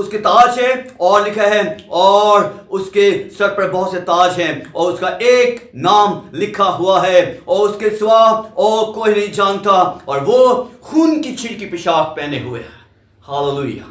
اس کے تاج ہے اور لکھا ہے اور اس کے سر پر بہت سے تاج ہیں اور اس کا ایک نام لکھا ہوا ہے اور اس کے سوا اور کوئی نہیں جانتا اور وہ خون کی چھڑکی پوشاک پہنے ہوئے ہے. ہاللویہ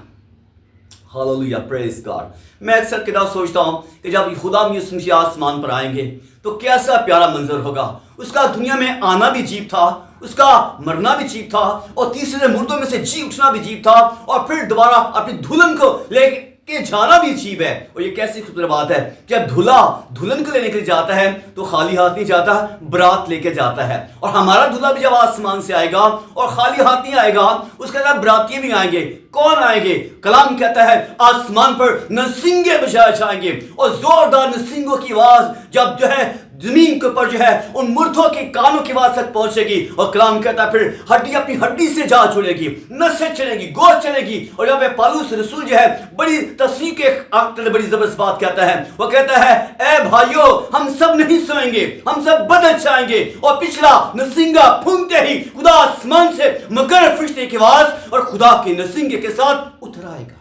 ہاللویہ پریز گاڈ. میں اکثر کتنا سوچتا ہوں کہ جب خدا یسوع مسیح آسمان پر آئیں گے تو کیسا پیارا منظر ہوگا. اس کا دنیا میں آنا بھی عجیب تھا, اس کا مرنا بھی عجیب تھا اور تیسرے مردوں میں سے جی اٹھنا بھی عجیب تھا اور پھر دوبارہ اپنی دلہن کو لے کے جانا بھی عجیب ہے. اور یہ کیسی خوبصورت بات ہے, جب دلہا دلہن کو لینے کے لیے جاتا ہے تو خالی ہاتھ نہیں جاتا, برات لے کے جاتا ہے. اور ہمارا دلہا بھی جب آسمان سے آئے گا اور خالی ہاتھ نہیں آئے گا, اس کے ساتھ براتی بھی آئیں گے. کون آئیں گے؟ کلام کہتا ہے آسمان پر نرسنگے بجائے جائیں گے اور زوردار نرسنگوں کی آواز جب جو ہے زمین کے اوپر جو ہے ان مردوں کے کانوں کی آواز تک پہنچے گی. اور کلام کہتا ہے پھر ہڈی اپنی ہڈی سے جا جڑے گی, نسیں چلے گی, گوشت چلے گی. اور جب پالوس رسول جو ہے بڑی تصریح کے بڑی زبردست بات کہتا ہے, وہ کہتا ہے اے بھائیو ہم سب نہیں سوئیں گے, ہم سب بدل جائیں گے. اور پچھلا نرسنگا پھونکتے ہی خدا آسمان سے مقرر فرشتے کی آواز اور خدا کے نرسنگے کے ساتھ اتر آئے گا.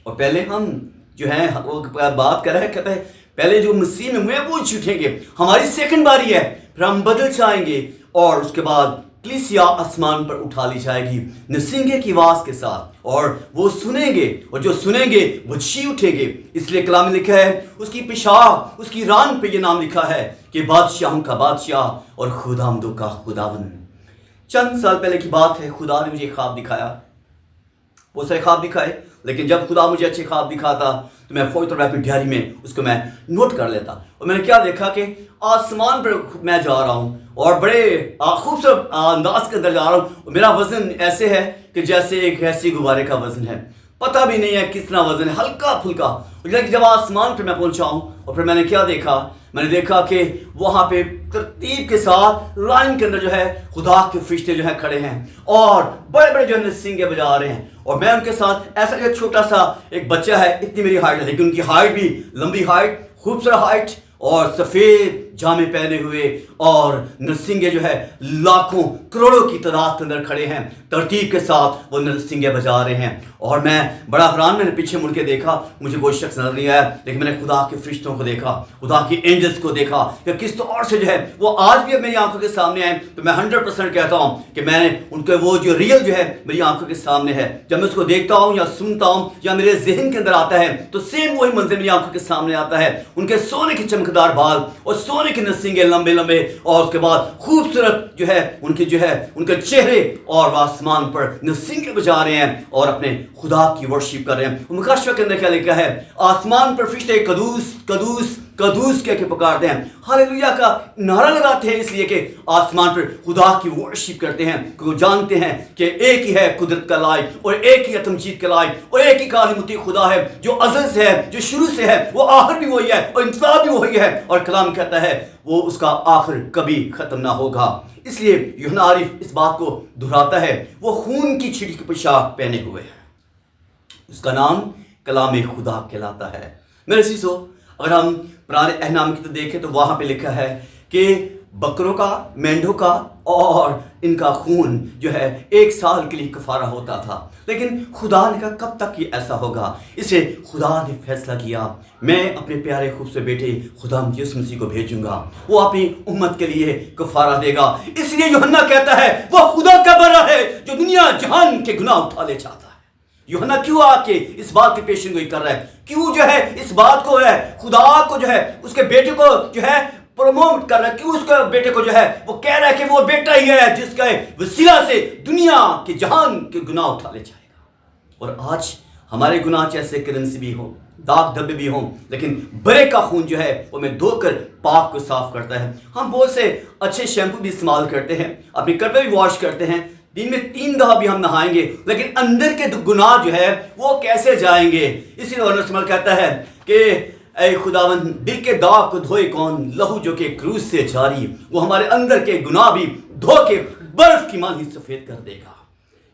اور پہلے ہم جو ہے وہ بات کر رہے کہتے ہیں پہلے جو مسیح میں ہوئے وہ چھوٹیں گے, ہماری سیکنڈ باری ہے, پھر ہم بدل جائیں گے اور اس کے بعد کلیسیا آسمان پر اٹھا لی جائے گی نرسنگے کی آواز کے ساتھ اور وہ سنیں گے اور جو سنیں گے وہ جی اٹھیں گے. اس لیے کلام میں لکھا ہے اس کی پیشاب اس کی ران پہ یہ نام لکھا ہے کہ بادشاہوں کا بادشاہ اور خداوندوں کا خداوند. چند سال پہلے کی بات ہے, خدا نے مجھے خواب دکھایا, بہت سارے خواب دکھائے, لیکن جب خدا مجھے اچھے خواب دکھاتا تو میں فوری طور پہ اپنی ڈائری میں اس کو میں نوٹ کر لیتا. اور میں نے کیا دیکھا کہ آسمان پر میں جا رہا ہوں اور بڑے خوبصورت انداز کے اندر جا رہا ہوں, اور میرا وزن ایسے ہے کہ جیسے ایک ایسی غبارے کا وزن ہے, پتہ بھی نہیں ہے کتنا وزن ہے, ہلکا پھلکا. لیکن جب آسمان پہ میں پہنچا ہوں اور پھر میں نے کیا دیکھا, میں نے دیکھا کہ وہاں پہ ترتیب کے ساتھ لائن کے اندر جو ہے خدا کے فرشتے جو ہے کھڑے ہیں اور بڑے بڑے جو ہے نرسنگے بجا رہے ہیں. اور میں ان کے ساتھ ایسا جو چھوٹا سا ایک بچہ ہے, اتنی میری ہائٹ ہے لیکن ان کی ہائٹ بھی لمبی ہائٹ, خوبصورت ہائٹ اور سفید جامے پہنے ہوئے اور نرسنگے جو ہے لاکھوں کروڑوں کی تعداد کے اندر کھڑے ہیں, ترتیب کے ساتھ وہ نرسنگے بجا رہے ہیں. اور میں بڑا حیران, میں نے پیچھے مڑ کے دیکھا, مجھے کوئی شخص نظر نہیں آیا, لیکن میں نے خدا کے فرشتوں کو دیکھا, خدا کی اینجلز کو دیکھا کہ کس طور سے جو ہے وہ آج بھی اب میری آنکھوں کے سامنے آئے. تو میں 100% کہتا ہوں کہ میں نے ان کے وہ جو ریئل جو ہے میری آنکھوں کے سامنے ہے, جب میں اس کو دیکھتا ہوں یا سنتا ہوں یا میرے ذہن کے اندر آتا ہے تو سیم وہی منظر میری آنکھوں کے سامنے آتا ہے. ان کے سونے کے چمکدار بال اور سونے کے نرسنگے لمبے لمبے, اور اس کے بعد خوبصورت جو ہے ان کے چہرے, اور وہ آسمان پر نرسنگے بجا رہے ہیں اور اپنے خدا کی ورشپ کر رہے ہیں. مکاشفہ کے اندر کیا لکھا ہے, آسمان پر فرشتے قدوس قدوس قدوس کہہ کے پکارتے ہیں, ہاللویہ کا نعرہ لگاتے ہیں, اس لیے کہ آسمان پر خدا کی ورشپ کرتے ہیں, کہ وہ جانتے ہیں کہ ایک ہی ہے قدرت کا لائق اور ایک ہی ہے تمجید کا لائق اور ایک ہی کالمتی خدا ہے جو ازل سے ہے, جو شروع سے ہے, وہ آخر بھی وہی ہے اور انتہا بھی وہی ہے. اور کلام کہتا ہے وہ اس کا آخر کبھی ختم نہ ہوگا. اس لیے یوحنا عارف اس بات کو دہراتا ہے, وہ خون کی چھڑکی پوشاک پہنے ہوئے ہے, اس کا نام کلام خدا کہلاتا ہے. میرے عزیزو, اگر ہم پرانے عہد نامے کی تو دیکھیں تو وہاں پہ لکھا ہے کہ بکروں کا, مینڈوں کا اور ان کا خون جو ہے 1 سال کے لیے کفارہ ہوتا تھا. لیکن خدا نے کہا کب تک یہ ایسا ہوگا, اسے خدا نے فیصلہ کیا میں اپنے پیارے خوبصورت بیٹے خدا یسوع مسیح کو بھیجوں گا, وہ اپنی امت کے لیے کفارہ دے گا. اس لیے یوحنا کہتا ہے وہ خدا کا بڑا ہے جو دنیا جہان کے گناہ اٹھا لے جاتا ہے. یوحنا کیوں آ کے اس بات کی پیشن گوئی کر رہا ہے, کیوں جو ہے اس بات کو ہے خدا کو جو ہے اس کے بیٹے کو جو ہے پروموٹ کر رہا ہے, کیوں اس کے بیٹے کو جو ہے وہ کہہ رہا ہے کہ وہ بیٹا ہی ہے جس کے وسیلہ سے دنیا کے جہان کے گناہ اٹھا لے جائے گا. اور آج ہمارے گناہ چیسے کرنسی بھی ہوں, داغ دھبے بھی ہوں, لیکن برے کا خون جو ہے وہ میں دھو کر پاک کو صاف کرتا ہے. ہم بہت سے اچھے شیمپو بھی استعمال کرتے ہیں, اپنے کپڑے بھی واش کرتے ہیں, دن میں 3 دفعہ بھی ہم نہائیں گے, لیکن اندر کے گناہ جو ہے وہ کیسے جائیں گے. اسی لیے رسول کہتا ہے کہ اے خداوند دل کے داغ کو دھوئے کون, لہو جو کہ کروس سے جاری, وہ ہمارے اندر کے گناہ بھی دھو کے برف کی مانند سفید کر دے گا.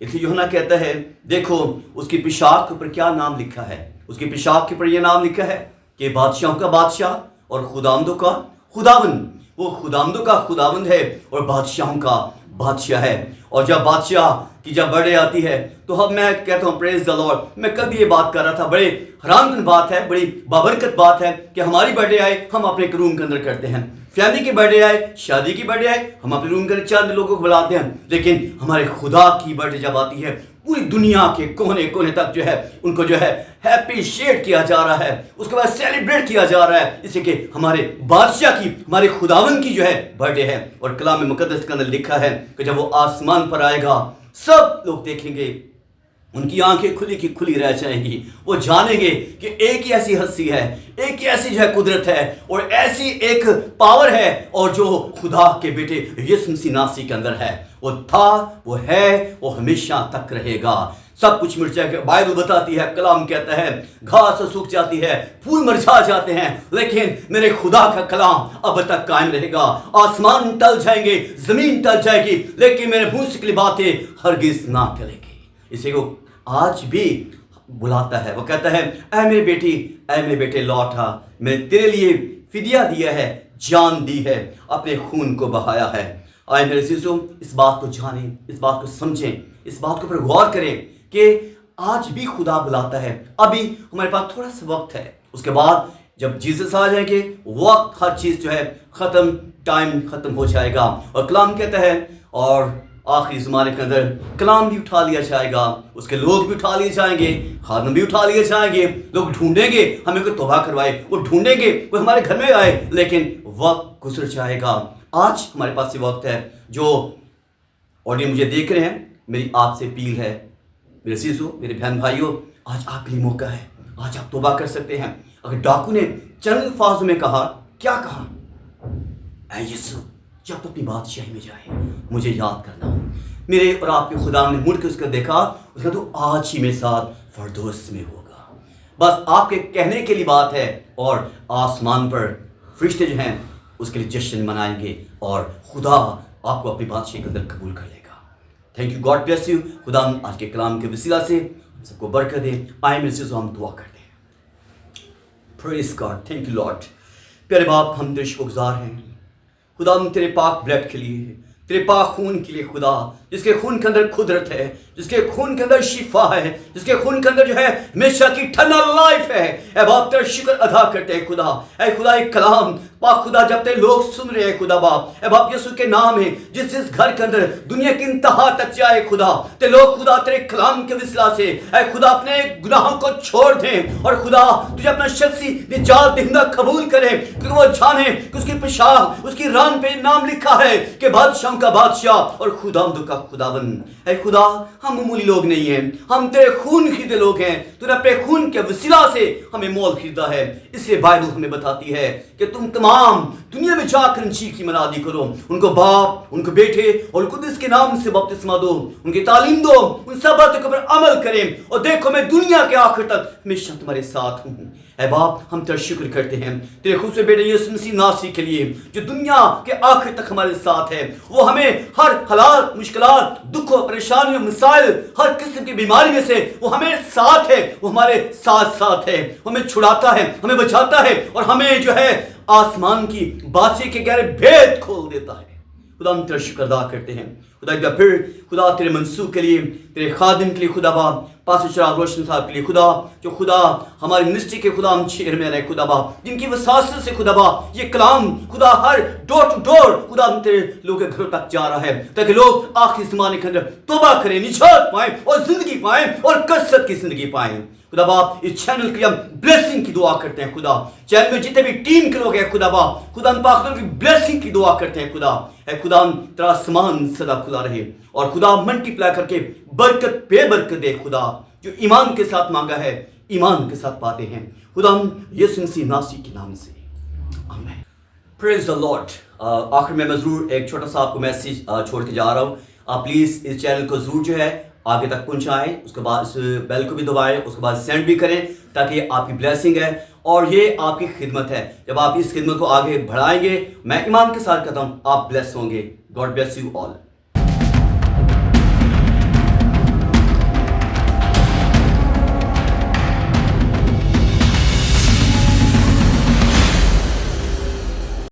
اس لیے یوحنا کہتا ہے دیکھو اس کی پوشاک کے اوپر کیا نام لکھا ہے, اس کی پوشاک کے اوپر یہ نام لکھا ہے کہ بادشاہوں کا بادشاہ اور خداوندوں کا خداوند. وہ خداوندوں کا خداوند ہے اور بادشاہوں کا بادشاہ ہے. اور جب بادشاہ کی جب برتھ ڈے آتی ہے تو میں کہتا ہوں پریز دی لارڈ. میں کل بھی یہ بات کر رہا تھا, بڑے حیران کن بات ہے, بڑی بابرکت بات ہے کہ ہماری برتھ ڈے آئے ہم اپنے ایک روم کے اندر کرتے ہیں. فیملی کی برتھ ڈے آئے, شادی کی برتھ ڈے آئے, ہم اپنے روم کے اندر چند لوگوں کو بلاتے ہیں. لیکن ہمارے خدا کی برتھ ڈے جب آتی ہے پوری دنیا کے کونے کونے تک جو ہے ان کو جو ہے اپریشیٹ کیا جا رہا ہے, اس کے بعد سیلیبریٹ کیا جا رہا ہے, اس لیے کہ ہمارے بادشاہ کی, ہمارے خداون کی جو ہے برتھ ڈے ہے. اور کلام مقدس کے اندر لکھا ہے کہ جب وہ آسمان پر آئے گا سب لوگ دیکھیں گے, ان کی آنکھیں کھلی کی کھلی رہ جائیں گی. وہ جانیں گے کہ ایک ہی ایسی ہستی ہے, ایک ہی ایسی جو ہے قدرت ہے, اور ایسی ایک پاور ہے, اور جو خدا کے بیٹے یسوع مسیح ناصری کے اندر ہے. وہ تھا, وہ ہے, وہ ہمیشہ تک رہے گا. سب کچھ مٹ جائے گا. بائبل بتاتی ہے, کلام کہتا ہے گھاس سوکھ جاتی ہے, پھول مرجھا جاتے ہیں, لیکن میرے خدا کا کلام اب تک قائم رہے گا. آسمان ٹل جائیں گے, زمین ٹل جائے گی, لیکن میرے منہ سے نکلی باتیں ہرگز نہ ٹلے گی. اسی کو آج بھی بلاتا ہے. وہ کہتا ہے اے میری بیٹی, اے میرے بیٹے لوٹ آ, میں نے تیرے لیے فدیہ دیا ہے, جان دی ہے, اپنے خون کو بہایا ہے. آئے میرے عزیزو, اس بات کو جانیں, اس بات کو سمجھیں, اس بات کے اوپر غور کریں کہ آج بھی خدا بلاتا ہے. ابھی ہمارے پاس تھوڑا سا وقت ہے, اس کے بعد جب جیسس آ جائیں گے وقت ہر چیز جو ہے ختم, ٹائم ختم ہو جائے گا. اور کلام کہتا ہے اور آخری زمانے کے اندر کلام بھی اٹھا لیا جائے گا, اس کے لوگ بھی اٹھا لیے جائیں گے, خادم بھی اٹھا لیے جائیں گے. لوگ ڈھونڈیں گے ہمیں کوئی توبہ کروائے, وہ ڈھونڈیں گے کوئی ہمارے گھر میں آئے, لیکن وقت گزر جائے گا. آج ہمارے پاس یہ وقت ہے. جو آڈیو مجھے دیکھ رہے ہیں, میری آپ سے اپیل ہے, میرے عزیزو, میرے بہن بھائیو, آج آپ کے لیے موقع ہے. آج آپ توبہ کر سکتے ہیں. اگر ڈاکو نے چند الفاظ میں کہا, کیا کہا, اے یسوع جب تو اپنی بادشاہی میں جائے مجھے یاد کرنا. میرے اور آپ کے خدا نے مڑ کے اس کو دیکھا, اس کا تو آج ہی میرے ساتھ فردوس میں ہوگا. بس آپ کے کہنے کے لیے بات ہے, اور آسمان پر فرشتے جو ہیں اس کے لیے جشن منائیں گے, اور خدا آپ کو اپنی بادشاہی کے اندر قبول کر لے گا. Thank you, God bless you. خدا آج کے کلام کے وسیلہ سے ہم سب کو برکت دے. آئے میرے سے ہم دعا کرتے ہیں. پریز گاڈ, تھینک یو لارڈ. پیارے باپ, ہم تیرے شکر گزار ہیں خدا, ہم تیرے پاک بلڈ کے لیے, تیرے پاک خون کے لیے خدا, جس کے خون کے اندر قدرت ہے, جس کے خون کے اندر شفا ہے, جس کے خون کے اندر جو ہے ہمیشہ کی اٹرنل لائف ہے. اے باپ تیرا شکر ادا کرتے ہیں خدا. اے خدا ایک کلام پاک خدا جب تیرے لوگ سن رہے ہیں خدا باپ, اے باپ یسوع کے نام ہے جس گھر کے اندر دنیا کی انتہا تک جائے خدا, تے لوگ خدا تیرے کلام کے وسیلہ سے اے خدا اپنے گناہوں کو چھوڑ دیں, اور خدا تجھے اپنا شخصی نجات دہندہ قبول کرے, کیونکہ وہ جانے کہ اس کی پشاہ, اس کی ران پہ نام لکھا ہے کہ بادشاہوں کا بادشاہ اور خداوندوں کا خداوند. اے خدا ہم معمولی لوگ نہیں ہیں, ہم تیرے خون خریدے لوگ ہیں. تو نے اپنے خون کے وسیلہ سے ہمیں مول خریدا ہے. اس لیے بائبل ہمیں بتاتی ہے کہ تم تمام دنیا میں جا کر انجیل کی منادی کرو, ان کو باپ, ان کو بیٹے اور قدس کے نام سے بپتسمہ دو, ان کی تعلیم دو, ان سب باتوں کے اوپر عمل کریں, اور دیکھو میں دنیا کے آخر تک ہمیشہ تمہارے ساتھ ہوں. اے باپ ہم تیرا شکر کرتے ہیں تیرے خوبصورت بیٹے یسوع مسیح ناصری کے لیے, جو دنیا کے آخر تک ہمارے ساتھ ہے. وہ ہمیں ہر حالات, مشکلات, دکھوں, پریشانیوں, مسائل, ہر قسم کی بیماری میں سے وہ ہمیں ساتھ ہے, وہ ہمارے ساتھ ساتھ ہے, ہمیں چھڑاتا ہے, ہمیں بچاتا ہے, اور ہمیں جو ہے آسمان کی بادشاہی کے گہرے بھید کھول دیتا ہے. خدا ہم تیرا شکر ادا کرتے ہیں. خدا ایک بار پھر خدا تیرے منصوب کے لیے, تیرے خادم کے لیے خدا باپ, پاسٹر چراغ روشن صاحب کے لیے خدا, جو خدا ہماری منسٹری کے خدا ہم چیئرمین ہے خدا باپ, جن کی وساست سے خدا باپ یہ کلام خدا ہر ڈور ٹو ڈور خدا ہم تیرے لوگوں کے گھروں تک جا رہا ہے, تاکہ لوگ آخری زمانے کے اندر توبہ کریں, نجات پائیں, اور زندگی پائیں, اور کثرت کی زندگی پائیں. خدا باپ اس چینل کی ہم بلیسنگ کی دعا کرتے ہیں خدا. چینل میں جتنے بھی ٹیم کے لوگ ہیں خدا باپ, خدا ہم پاک کی بلیسنگ کی دعا کرتے ہیں خدا. اے خدا ہم تیرا آسمان سدا کھلا رہے, اور خدا ملٹی پلائی کر کے برکت پہ برکت دے خدا. جو ایمان کے ساتھ مانگا ہے ایمان کے ساتھ پاتے ہیں خدا, ہم یسوع مسیح ناصری کے نام سے آمین. پریز دی لارڈ. آخر میں ضرور ایک چھوٹا سا آپ کو میسیج چھوڑ کے جا رہا ہوں. آپ پلیز اس چینل کو ضرور جو ہے آگے تک پہنچائیں, اس کے بعد اس بیل کو بھی دبائیں, اس کے بعد سینڈ بھی کریں, تاکہ یہ آپ کی بلیسنگ ہے اور یہ آپ کی خدمت ہے. جب آپ اس خدمت کو آگے بڑھائیں گے, میں ایمان کے ساتھ کہتا ہوں آپ بلیس ہوں گے. God bless you all.